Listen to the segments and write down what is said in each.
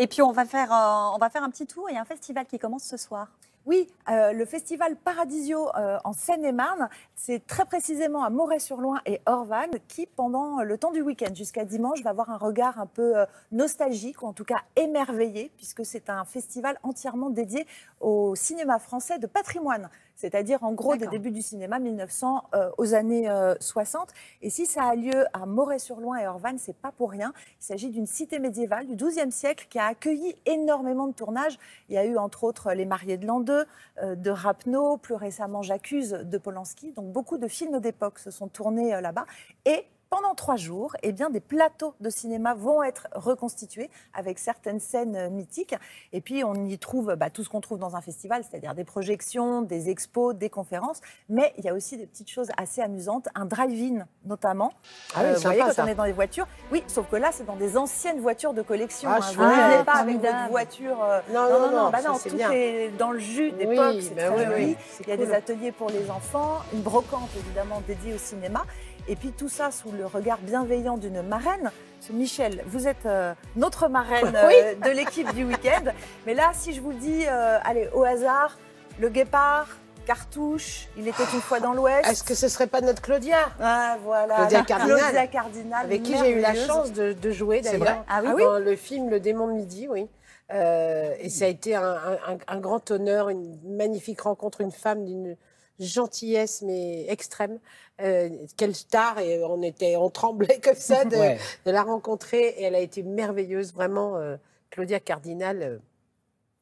Et puis on va faire un petit tour. Il y a un festival qui commence ce soir. Oui, le festival Paradisio en Seine-et-Marne, c'est très précisément à Moret-sur-Loing et Orval qui, pendant le temps du week-end jusqu'à dimanche, va avoir un regard un peu nostalgique ou en tout cas émerveillé, puisque c'est un festival entièrement dédié au cinéma français de patrimoine, c'est-à-dire en gros des débuts du cinéma 1900 aux années 60. Et si ça a lieu à Moret-sur-Loing et Orval, c'est pas pour rien. Il s'agit d'une cité médiévale du XIIe siècle qui a accueilli énormément de tournages. Il y a eu entre autres Les Mariés de l'An 2, de Rapneau, plus récemment J'accuse de Polanski. Donc beaucoup de films d'époque se sont tournés là-bas. Et pendant 3 jours, eh bien, des plateaux de cinéma vont être reconstitués avec certaines scènes mythiques. Et puis, on y trouve tout ce qu'on trouve dans un festival, c'est-à-dire des projections, des expos, des conférences. Mais il y a aussi des petites choses assez amusantes. Un drive-in, notamment. Ah oui, vous voyez, quand ça. on est dans les voitures. Oui, sauf que là, c'est dans des anciennes voitures de collection. Ah, Vous n'allez pas avec formidable. votre voiture. Non, Tout bien. est dans le jus d'époque. Oui, C'est bah très oui, joli. oui, Il y a des ateliers pour les enfants, une brocante, évidemment, dédiée au cinéma. Et puis tout ça sous le regard bienveillant d'une marraine. Michel, vous êtes notre marraine de l'équipe du week-end. Mais là, si je vous dis, allez, au hasard, Le Guépard, Cartouche, Il était une fois dans l'Ouest. Est-ce que ce serait pas notre Claudia? Ah, voilà. Claudia Cardinal. Claudia Cardinal, Avec qui j'ai eu la merveilleuse. chance de jouer d'ailleurs. Ah oui. Dans le film Le Démon de Midi, oui. Et ça a été un grand honneur, une magnifique rencontre, une femme d'une gentillesse mais extrême. Quelle star, et on tremblait comme ça de la rencontrer, et elle a été merveilleuse, vraiment. Claudia Cardinal,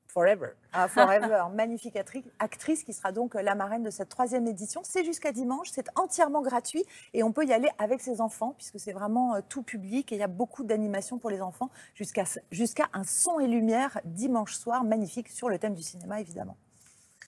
forever. Ah, forever, magnifique actrice qui sera donc la marraine de cette 3e édition. C'est jusqu'à dimanche, c'est entièrement gratuit et on peut y aller avec ses enfants puisque c'est vraiment tout public et il y a beaucoup d'animations pour les enfants jusqu'à un son et lumière dimanche soir magnifique sur le thème du cinéma évidemment.